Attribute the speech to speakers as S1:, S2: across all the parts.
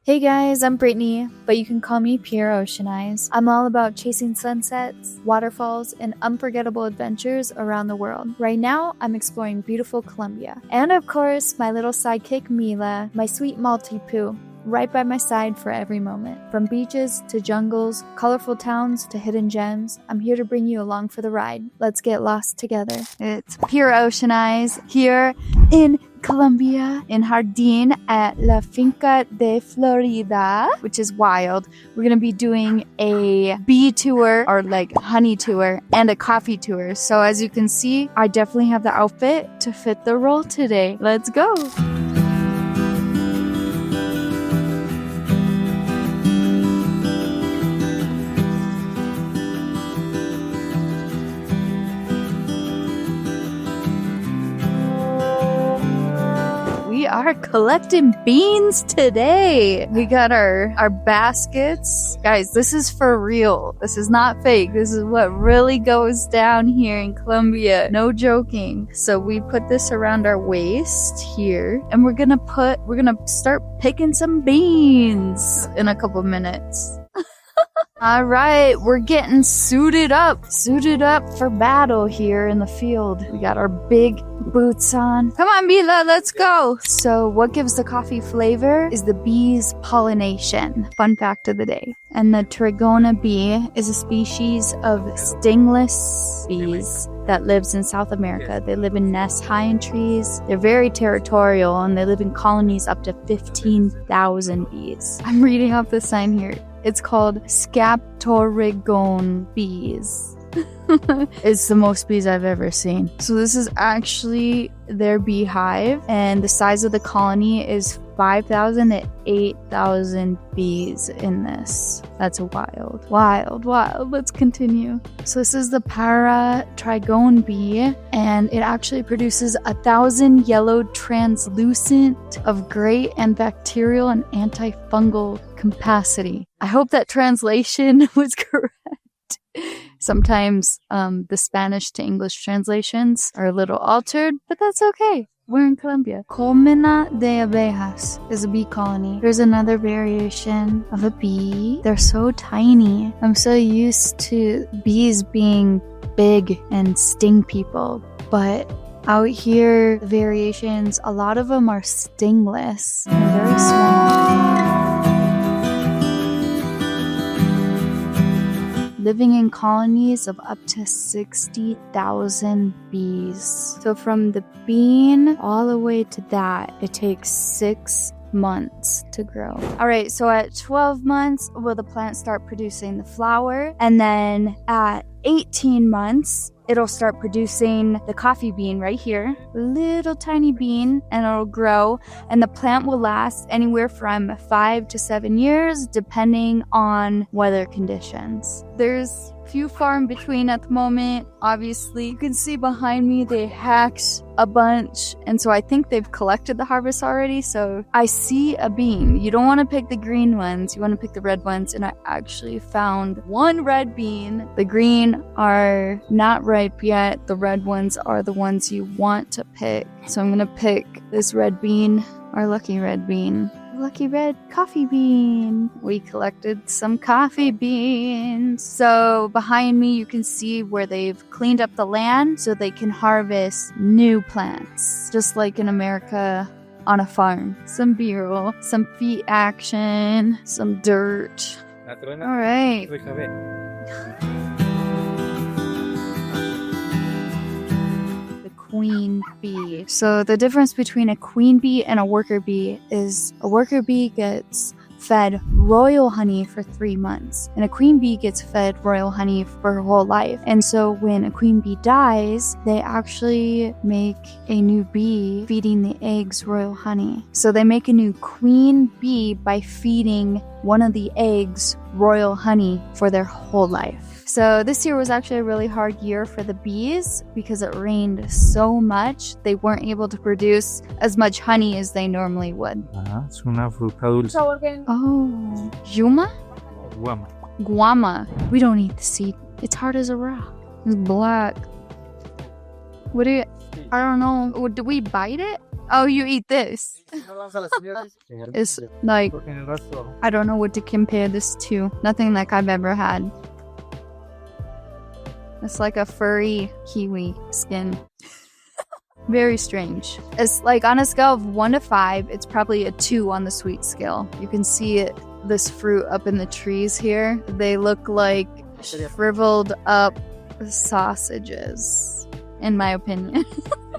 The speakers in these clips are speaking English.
S1: Hey guys, I'm Brittany, but you can call me PureOceanEyes. I'm all about chasing sunsets, waterfalls, and unforgettable adventures around the world. Right now, I'm exploring beautiful Colombia. And of course, my little sidekick Mila, my sweet Maltipoo, right by my side for every moment. From beaches to jungles, colorful towns to hidden gems, I'm here to bring you along for the ride. Let's get lost together. It's PureOceanEyes here in Colombia, in Jardin at La Finca de Florida, which is wild. We're gonna be doing a bee tour, or like honey tour, and a coffee tour. So as you can see, I definitely have the outfit to fit the role today. Let's go. We are collecting beans today. We got our baskets. Guys, this is for real. This is not fake. This is what really goes down here in Colombia. No joking. So we put this around our waist here, and we're gonna start picking some beans in a couple minutes. All right, we're getting suited up for battle here in the field. We got our big boots on. Come on, Mila, let's go. So what gives the coffee flavor is the bees' pollination. Fun fact of the day. And the trigona bee is a species of stingless bees that lives in South America. They live in nests high in trees. They're very territorial, and they live in colonies up to 15,000 bees. I'm reading off the sign here. It's called Scaptorigone bees. It's the most bees I've ever seen. So this is actually their beehive, and the size of the colony is 5,000 to 8,000 bees in this. That's wild. Wild. Let's continue. So this is the paratrigone bee, and it actually produces 1,000 yellow translucent of great antibacterial and antifungal capacity. I hope that translation was correct. Sometimes the Spanish to English translations are a little altered, but that's okay. We're in Colombia. Colmena de abejas is a bee colony. Here's another variation of a bee. They're so tiny. I'm so used to bees being big and sting people, but out here, the variations, a lot of them are stingless. They're very small. Living in colonies of up to 60,000 bees. So from the bean all the way to that, it takes 6 months to grow. All right, so at 12 months, will the plant start producing the flower? And then at 18 months, it'll start producing the coffee bean right here, little tiny bean, and it'll grow, and the plant will last anywhere from 5 to 7 years depending on weather conditions. There's few far in between at the moment. Obviously, you can see behind me they hacked a bunch, and so I think they've collected the harvest already. So I see a bean. You don't want to pick the green ones, you want to pick the red ones, and I actually found one red bean. The green are not ripe yet. The red ones are the ones you want to pick. So I'm gonna pick this red bean, our lucky red bean. Lucky red coffee bean. We collected some coffee beans. So behind me you can see where they've cleaned up the land so they can harvest new plants, just like in America on a farm. Some B-roll, some feet action, some dirt. All right. Queen bee. So the difference between a queen bee and a worker bee is a worker bee gets fed royal honey for 3 months, and a queen bee gets fed royal honey for her whole life. And so when a queen bee dies, they actually make a new bee feeding the eggs royal honey. So they make a new queen bee by feeding one of the eggs royal honey for their whole life. So this year was actually a really hard year for the bees because it rained so much. They weren't able to produce as much honey as they normally would.
S2: Es una fruta dulce.
S1: Oh, yuma?
S2: Guama.
S1: Guama. We don't eat the seed. It's hard as a rock. It's black. What do you... I don't know. Do we bite it? Oh, you eat this. It's like, I don't know what to compare this to. Nothing like I've ever had. It's like a furry kiwi skin. Very strange. It's like on a scale of 1 to 5, it's probably a 2 on the sweet scale. You can see it, this fruit up in the trees here. They look like shriveled up sausages, in my opinion.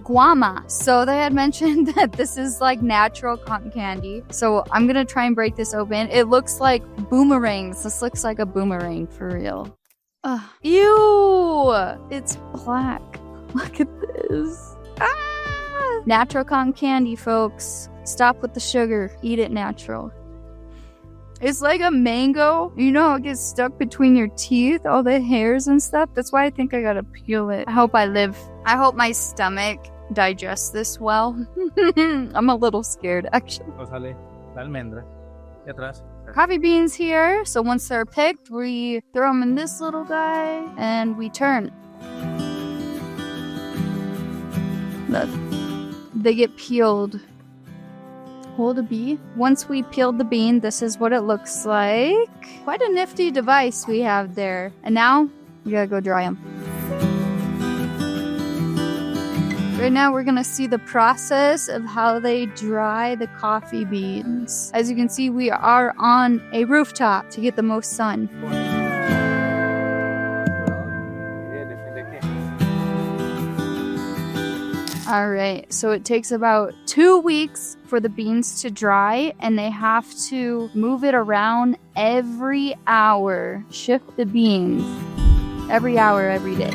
S1: Guama. So they had mentioned that this is like natural cotton candy. So I'm gonna try and break this open. It looks like boomerangs. This looks like a boomerang for real. Ew! It's black. Look at this. Ah! Natural cotton candy, folks. Stop with the sugar. Eat it natural. It's like a mango. You know how it gets stuck between your teeth, all the hairs and stuff? That's why I think I gotta peel it. I hope my stomach digests this well. I'm a little scared, actually. Coffee beans here. So once they're picked, we throw them in this little guy and we turn. Look, they get peeled. Hold a bee. Once we peeled the bean, this is what it looks like. Quite a nifty device we have there. And now, we gotta go dry them. Right now, we're gonna see the process of how they dry the coffee beans. As you can see, we are on a rooftop to get the most sun. All right, so it takes about 2 weeks for the beans to dry, and they have to move it around every hour. Shift the beans every hour, every day.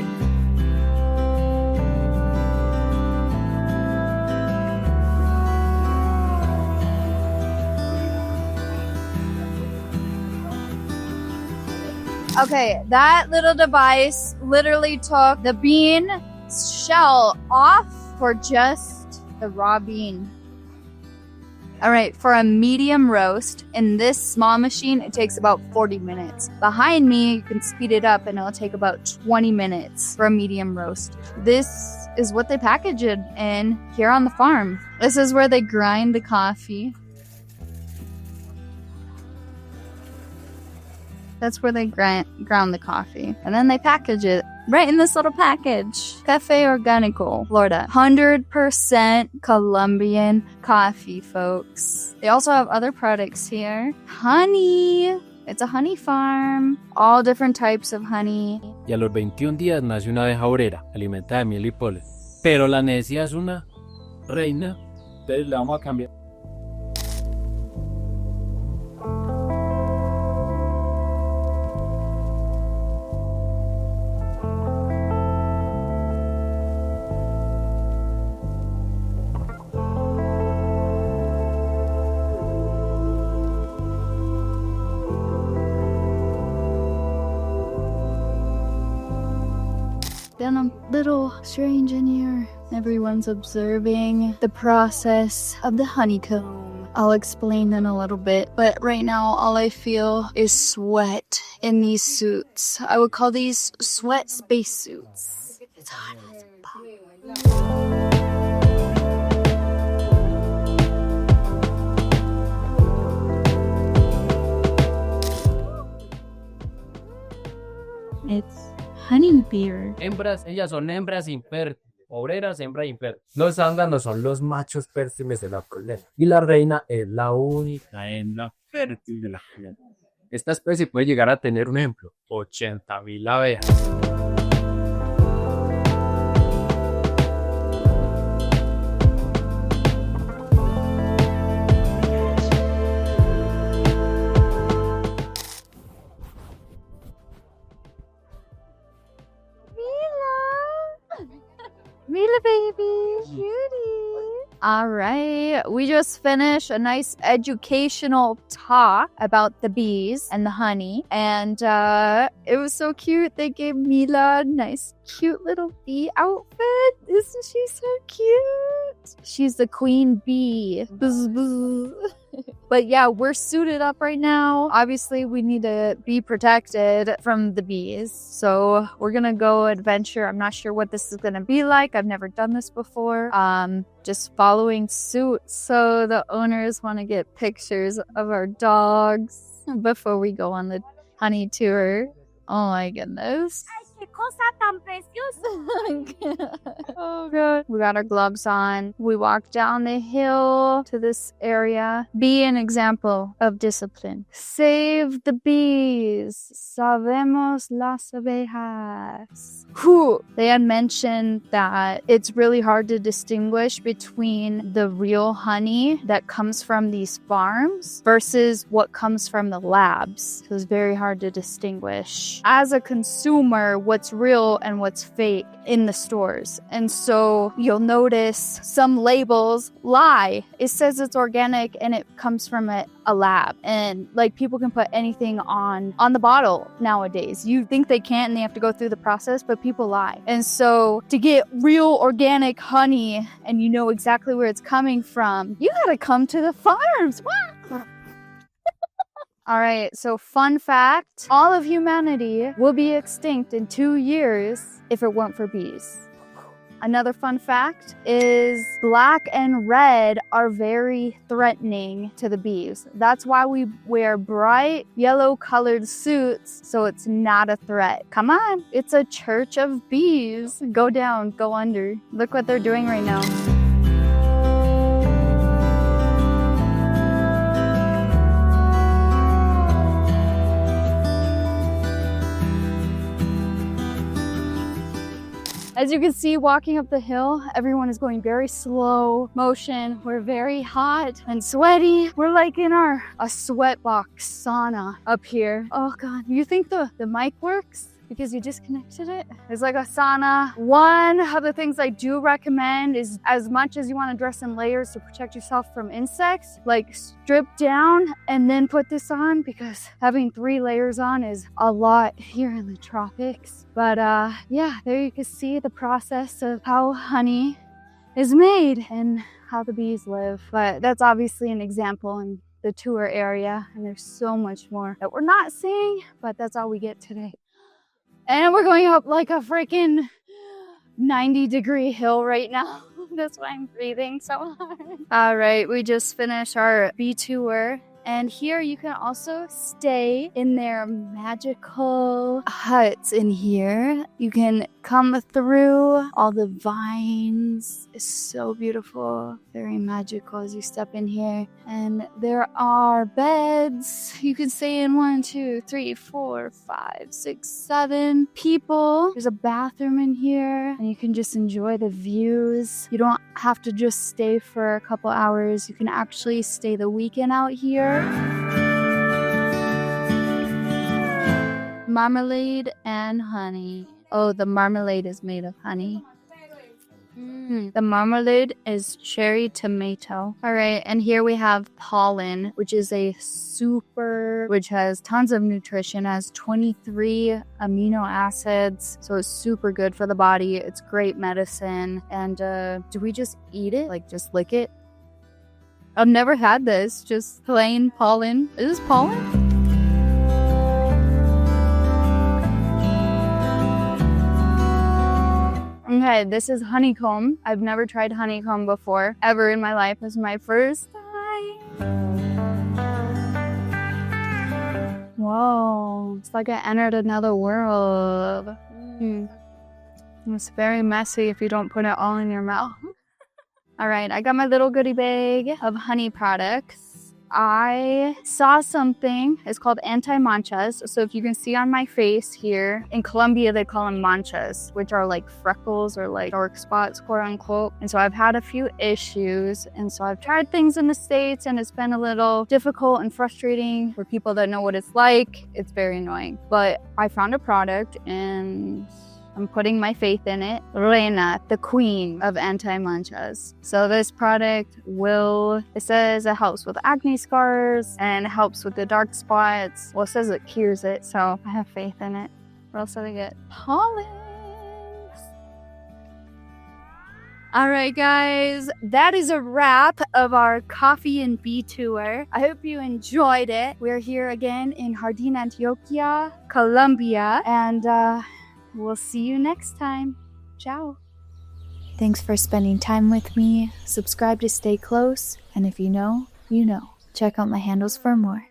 S1: Okay, that little device literally took the bean shell off for just the raw bean. All right, for a medium roast, in this small machine, it takes about 40 minutes. Behind me, you can speed it up and it'll take about 20 minutes for a medium roast. This is what they package it in here on the farm. This is where they grind the coffee. That's where they ground the coffee. And then they package it right in this little package. Cafe Organico, Florida. 100% Colombian coffee, folks. They also have other products here. Honey. It's a honey farm. All different types of honey.
S3: Y a los 21 días nace una abeja obrera, alimentada de miel y polen. Pero la necia es una reina. Entonces la vamos a cambiar.
S1: Been a little strange in here. Everyone's observing the process of the honeycomb. I'll explain in a little bit, but right now all I feel is sweat in these suits. I would call these sweat spacesuits. It's hot as fuck. It's honey beer.
S3: Hembras, ellas son hembras obreras, hembras imper. Los zánganos son los machos fértiles de la colmena. Y la reina es la única hembra fértil de la colmena. Esta especie puede llegar a tener, un ejemplo, 80,000 abejas.
S1: Mila baby, cutie. All right, we just finished a nice educational talk about the bees and the honey, and it was so cute. They gave Mila a nice cute little bee outfit. Isn't she so cute? She's the queen bee. Buzz, buzz. But yeah, we're suited up right now. Obviously, we need to be protected from the bees. So we're gonna go adventure. I'm not sure what this is gonna be like. I've never done this before. Just following suit. So the owners want to get pictures of our dogs before we go on the honey tour. Oh my goodness.
S4: ¡Qué cosa tan preciosa!
S1: Oh god. We got our gloves on. We walk down the hill to this area. Be an example of discipline. Save the bees. Salvemos las abejas. Whew. They had mentioned that it's really hard to distinguish between the real honey that comes from these farms versus what comes from the labs. So it's very hard to distinguish. As a consumer, what's real and what's fake in the stores. And so you'll notice some labels lie. It says it's organic and it comes from a lab. And like people can put anything on the bottle nowadays. You think they can't and they have to go through the process, but people lie. And so to get real organic honey and you know exactly where it's coming from, you gotta come to the farms. All right, so fun fact, all of humanity will be extinct in 2 years if it weren't for bees. Another fun fact is black and red are very threatening to the bees. That's why we wear bright yellow colored suits so it's not a threat. Come on, it's a church of bees. Go down, go under. Look what they're doing right now. As you can see, walking up the hill, everyone is going very slow motion. We're very hot and sweaty. We're like in a sweat box sauna up here. Oh God, you think the mic works? Because you disconnected it. It's like a sauna. One of the things I do recommend is as much as you want to dress in layers to protect yourself from insects, like strip down and then put this on because having 3 layers on is a lot here in the tropics. But yeah, there you can see the process of how honey is made and how the bees live. But that's obviously an example in the tour area. And there's so much more that we're not seeing, but that's all we get today. And we're going up like a freaking 90-degree hill right now. That's why I'm breathing so hard. All right, we just finished our bee tour. And here you can also stay in their magical huts in here. You can come through all the vines. It's so beautiful, very magical as you step in here. And there are beds. You can stay in 1, 2, 3, 4, 5, 6, 7 people. There's a bathroom in here and you can just enjoy the views. You don't have to just stay for a couple hours. You can actually stay the weekend out here. Marmalade and honey. Oh, the marmalade is made of honey. The marmalade is cherry tomato. All right, and here we have pollen, which is which has tons of nutrition, has 23 amino acids, so it's super good for the body. It's great medicine. And do we just eat it? Like just lick it? I've never had this, just plain pollen. Is this pollen? Okay, this is honeycomb. I've never tried honeycomb before, ever in my life. This is my first time. Whoa, it's like I entered another world. It's very messy if you don't put it all in your mouth. All right, I got my little goodie bag of honey products. I saw something, it's called anti-manchas. So if you can see on my face here, in Colombia they call them manchas, which are like freckles or like dark spots, quote unquote. And so I've had a few issues. And so I've tried things in the States and it's been a little difficult and frustrating for people that know what it's like. It's very annoying. But I found a product and I'm putting my faith in it. Reina, the queen of anti-manchas. So this product it says it helps with acne scars and it helps with the dark spots. Well, it says it cures it, so I have faith in it. Or else I get pollen. All right, guys, that is a wrap of our coffee and bee tour. I hope you enjoyed it. We're here again in Jardin, Antioquia, Colombia, and we'll see you next time. Ciao. Thanks for spending time with me. Subscribe to stay close, and if you know, you know. Check out my handles for more.